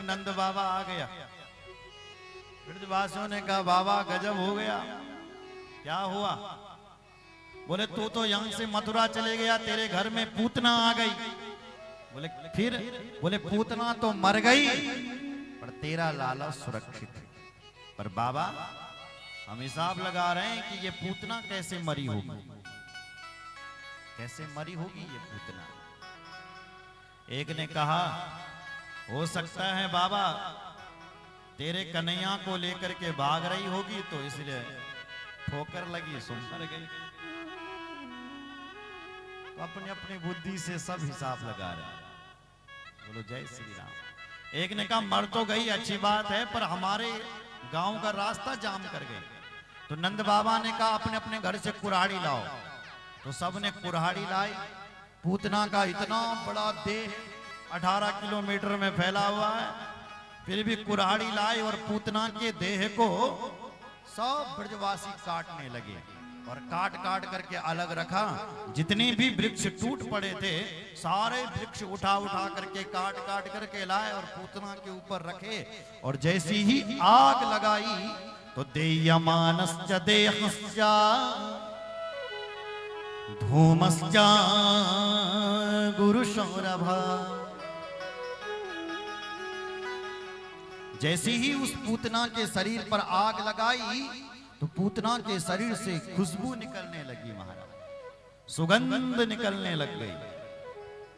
नंद बाबा आ गया। ब्रजवासियों ने कहा बाबा गजब हो गया। क्या हुआ? बोले तू तो यहां से मथुरा चले गया, तेरे घर में पूतना आ गई। बोले फिर? बोले पूतना तो मर गई पर तेरा लाला सुरक्षित है। पर बाबा हम हिसाब लगा रहे हैं कि ये पूतना कैसे मरी होगी, कैसे मरी होगी ये पूतना। एक ने कहा हो सकता है बाबा तेरे कन्हैया को लेकर के भाग रही होगी तो इसलिए ठोकर लगी, सुन मर गई। तो अपनी अपनी बुद्धि से सब हिसाब लगा रहे हैं। बोलो जय श्री राम। एक ने कहा मर तो गई अच्छी बात है पर हमारे गांव का रास्ता जाम कर गई। तो नंद बाबा ने कहा अपने अपने घर से कुल्हाड़ी लाओ। तो सबने कुल्हाड़ी लाई। पूतना का इतना बड़ा देह 18 किलोमीटर में फैला हुआ है, फिर भी कुल्हाड़ी लाई और पूतना के देह को सब ब्रजवासी काटने लगे और काट काट करके अलग रखा। जितने भी वृक्ष टूट पड़े थे सारे वृक्ष उठा उठा करके काट काट करके लाए और पूतना के ऊपर रखे। और जैसी ही आग लगाई तो देयमानश्च देहश्च धूमश्च गुरुसौरभा। जैसे ही उस पूतना के शरीर पर आग लगाई तो पूतना के शरीर से खुशबू निकलने लगी, महाराज सुगंध निकलने लग गई।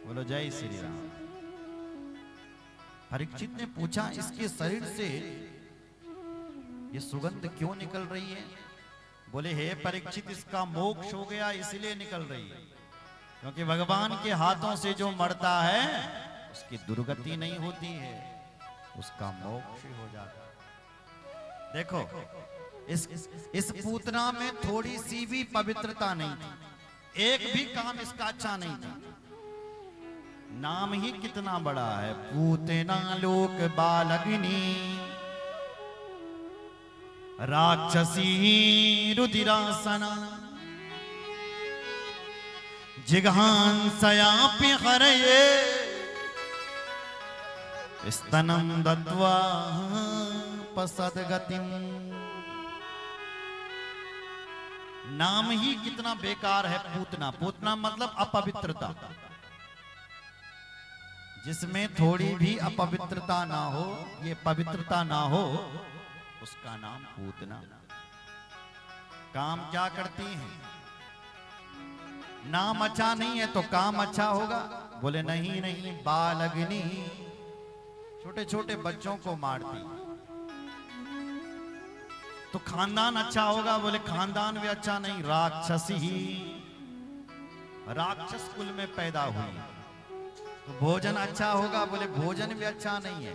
बोलो जय श्री राम। परीक्षित ने पूछा इसके शरीर से ये सुगंध क्यों निकल रही है? बोले हे परीक्षित इसका मोक्ष हो गया इसलिए निकल रही है, क्योंकि भगवान के हाथों से जो मरता है उसकी दुर्गति नहीं होती है, उसका मोक्ष हो जाता है। देखो इस पूतना में थोड़ी सी भी पवित्रता नहीं थी, एक भी काम इसका अच्छा नहीं था। नाम ही कितना बड़ा है, पूतना लोक बालगिनी राक्षसी रुधिरासना जिघांसयापि हरये स्तनं दत्वा पसद्गतिम्। नाम ही कितना बेकार है पूतना। पूतना मतलब अपवित्रता, जिसमें थोड़ी भी अपवित्रता ना हो, ये पवित्रता ना हो, उसका नाम पूतना। काम क्या करती हैं? नाम अच्छा नहीं है तो काम अच्छा होगा? बोले नहीं नहीं, बालग्नि छोटे छोटे बच्चों को मारती। तो खानदान अच्छा होगा? बोले खानदान भी अच्छा नहीं, राक्षसी ही राक्षस कुल में पैदा हुई। तो भोजन अच्छा होगा? बोले भोजन भी अच्छा नहीं है,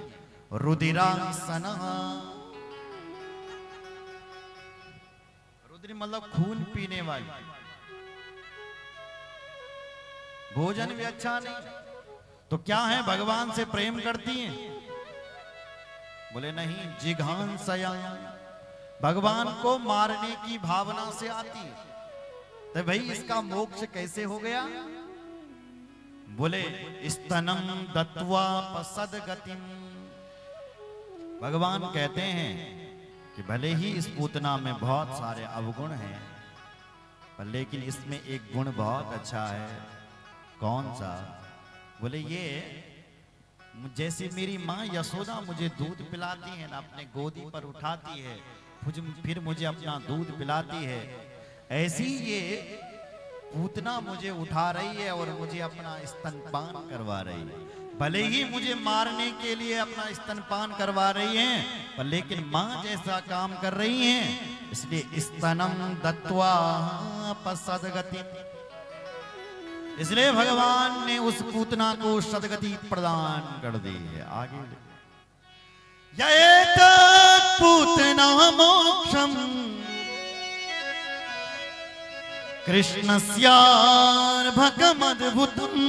रुधिरासना। रुद्र मतलब खून पीने वाली। भोजन भी अच्छा नहीं तो क्या है, भगवान से प्रेम करती हैं? बोले नहीं, जिघांसया भगवान को मारने की भावना से आती है। तो भाई इसका मोक्ष कैसे हो गया? बोले स्तनं दत्वा पसद्गतिम्। भगवान कहते हैं कि भले ही इस पूतना में बहुत सारे अवगुण हैं पर लेकिन इसमें एक गुण बहुत अच्छा है। कौन सा? बोले ये जैसे मेरी माँ यशोदा मुझे दूध पिलाती है ना, अपने गोदी पर उठाती है फिर मुझे अपना दूध पिलाती है, ऐसी ये पूतना मुझे उठा रही है और मुझे अपना स्तनपान करवा रही है। भले ही मुझे मारने के लिए अपना स्तनपान करवा रही हैं पर लेकिन माँ जैसा काम कर रही हैं, इसलिए स्तनं दत्वा पसद्गतिम्। इसलिए भगवान ने उस पूतना को सद्गति प्रदान कर दी है। आगे यएतत् पूतना मोक्षम् कृष्णस्यार्भकमद्भुतम्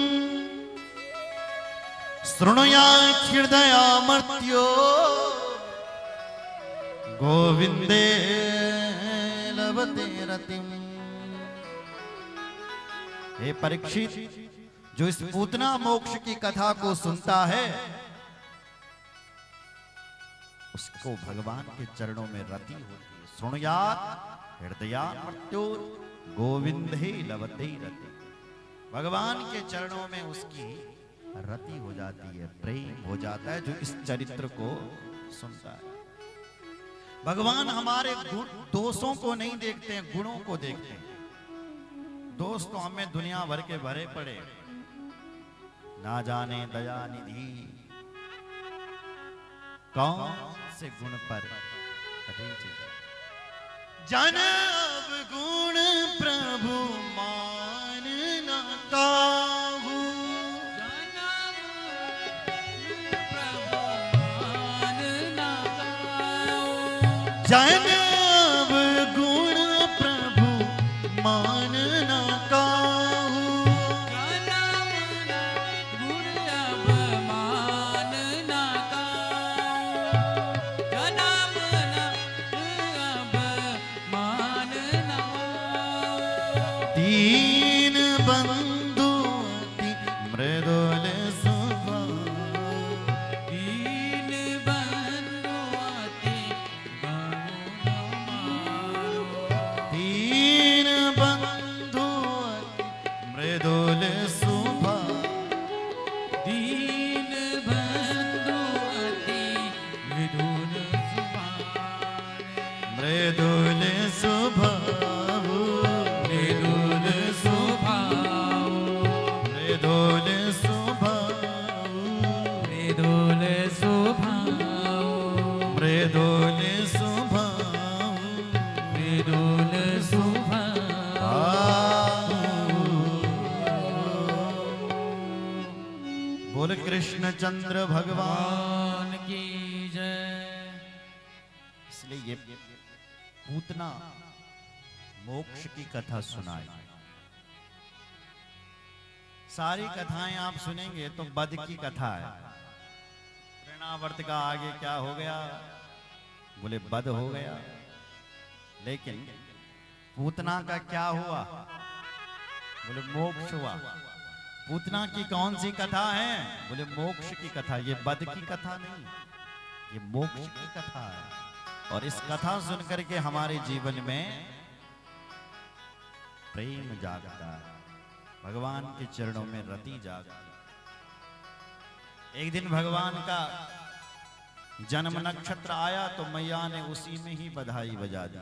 शृणुयात् हृदयामर्त्यो गोविंदे लभते रतिम्। हे परीक्षित, जो इस पूतना मोक्ष की कथा को सुनता है उसको भगवान के चरणों में रति होती है। सुनुयात हृदया मृत्यु गोविंद ही लवते रति। भगवान के चरणों में उसकी रति हो जाती है, प्रेम हो जाता है जो इस चरित्र को सुनता है। भगवान हमारे गुण दोषों को नहीं देखते हैं, गुणों को देखते हैं। दोष तो हमें दुनिया भर के भरे पड़े, ना जाने दया निधि कौन से गुण पर जन गुण प्रभु मान न काहू। जन गुण प्रभु मान न काहू। दीन बंधु अति मृदुल स्वभाव। दीन बंधु अति दीन बंधु अति मृदुल स्वभाव। दीन बंधु अति मृदुल स्वभाव। मृदुल स्वभाव। मृदुल स्वभाव। मृदुल स्वभाव। मृदुल स्वभाव। मृदुल स्वभाव। मृदुल स्वभाव। बोल कृष्ण चंद्र भगवान। की जय। इसलिए ये पूतना मोक्ष की कथा सुनाई। सारी कथाएं आप सुनेंगे तो बद की कथा है। प्रेणावर्त का आगे क्या हो गया? बोले बद हो गया। लेकिन पूतना का क्या हुआ? बोले मोक्ष हुआ। पूतना की कौन सी कथा है? बोले मोक्ष की कथा। ये बद की कथा नहीं, ये मोक्ष की कथा है। और इस कथा सुन करके हमारे जीवन में प्रेम जागता है, भगवान के चरणों में रति जागती है। एक दिन भगवान का जन्म नक्षत्र आया तो मैया ने उसी में ही बधाई बजा दी।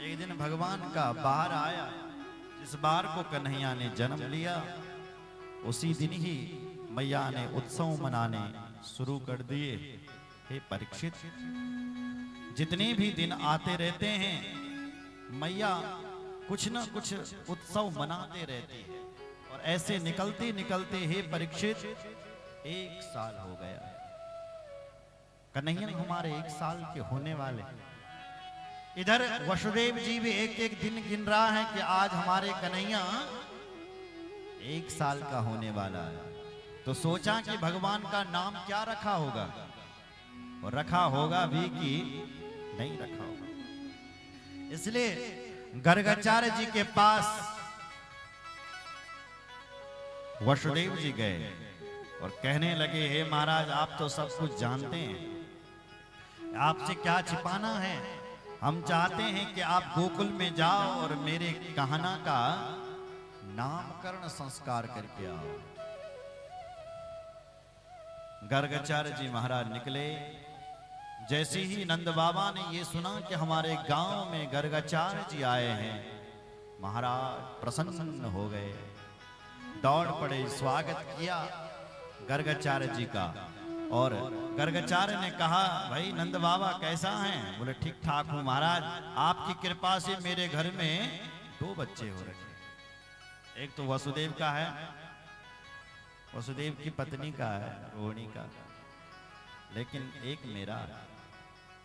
एक दिन भगवान का बार आया, जिस बार को कन्हैया ने जन्म लिया उसी दिन ही मैया ने उत्सव मनाने शुरू कर दिए। हे परीक्षित, जितने भी दिन आते रहते हैं मैया कुछ न कुछ उत्सव मनाते रहती है। और ऐसे निकलते निकलते हे परीक्षित 1 साल हो गया। कन्हैया हमारे 1 साल के होने वाले। इधर वसुदेव जी भी एक एक दिन गिन रहा है कि आज हमारे कन्हैया 1 साल का होने वाला है। तो सोचा कि भगवान का नाम क्या रखा होगा, और रखा होगा भी कि नहीं रखा होगा। इसलिए गर्गाचार्य जी के पास वसुदेव जी गए और कहने लगे, हे महाराज आप तो सब कुछ जानते हैं, आपसे क्या छिपाना है। हम चाहते हैं कि आप गोकुल में जाओ और मेरे कहना का नामकरण संस्कार करके आओ। गर्गाचार्य जी महाराज निकले। जैसे ही नंद बाबा ने ये सुना कि हमारे गांव में गर्गाचार्य जी आए हैं, महाराज प्रसन्न हो गए, दौड़ पड़े, स्वागत किया गर्गाचार्य जी का। और गर्गाचार्य ने कहा, भाई नंद बाबा कैसा हैं? बोले ठीक ठाक हूं महाराज, आपकी कृपा से मेरे घर में 2 बच्चे हो रखे। एक तो वसुदेव का है, वसुदेव की पत्नी का है, रोहिणी का, लेकिन एक मेरा है।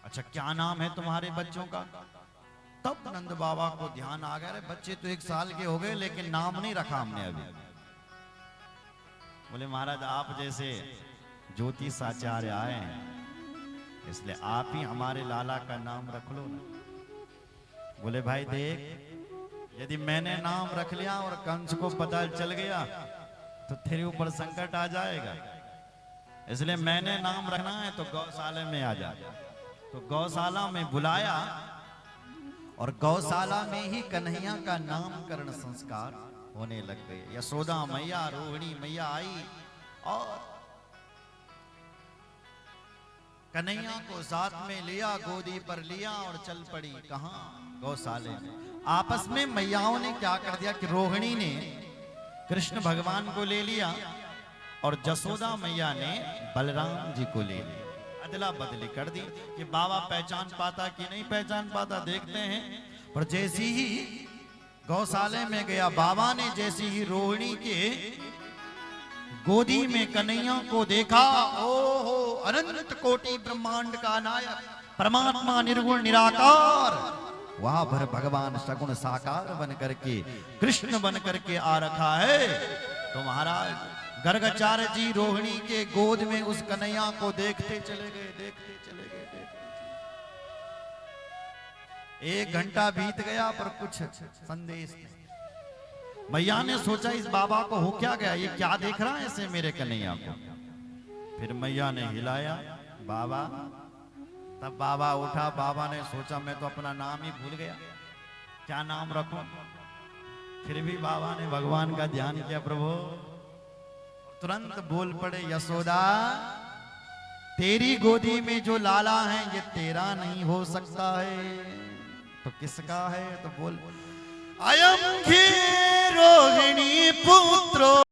अच्छा क्या नाम है तुम्हारे बच्चों का? तब नंद बाबा को ध्यान आ गया, बच्चे तो 1 साल के हो गए लेकिन नाम नहीं रखा हमने अभी। बोले महाराज आप जैसे ज्योतिष आचार्य आए हैं, इसलिए आप ही हमारे लाला का नाम रख लो ना। बोले भाई देख, यदि मैंने नाम रख लिया और कंस को पता चल गया तो तेरे ऊपर संकट आ जाएगा। इसलिए मैंने नाम रखना है तो गौशाला में आ जा। तो गौशाला में बुलाया और गौशाला में ही कन्हैया का नामकरण संस्कार होने लग गए। यशोदा मैया रोहिणी मैया आई और कन्हैया को साथ में लिया, गोदी पर लिया और चल पड़ी कहां? गौशाले में। आपस में मैयाओं ने क्या कर दिया कि रोहिणी ने कृष्ण भगवान को ले लिया और जसोदा मैया ने बलराम जी को ले लिया। अदला बदली कर दी कि बाबा पहचान पाता कि नहीं पहचान पाता देखते हैं। पर जैसी ही गौशाले में गया बाबा ने, जैसी ही रोहिणी के गोदी में कन्हैया को देखा, ओहो अनंत कोटि ब्रह्मांड का नायक परमात्मा निर्गुण निराकार, वहां भर भगवान सगुण साकार बन करके कृष्ण बन करके आ रखा है। तो महाराज गर्गाचार्य जी रोहिणी के गोद में उस कन्हैया को देखते चले गए, देखते चले गए, देखते। 1 घंटा बीत गया पर कुछ संदेश नहीं। मैया ने सोचा इस बाबा को हो क्या गया, ये क्या देख रहा है ऐसे मेरे कन्हैया को। फिर मैया ने हिलाया बाबा, तब बाबा उठा। बाबा ने सोचा मैं तो अपना नाम ही भूल गया, क्या नाम रखूं। फिर भी बाबा ने भगवान का ध्यान किया, प्रभु। तुरंत बोल पड़े, यशोदा तेरी गोदी में जो लाला है ये तेरा नहीं हो सकता है, तो किसका है? तो बोल, अयम घी रोहिणी पुत्रो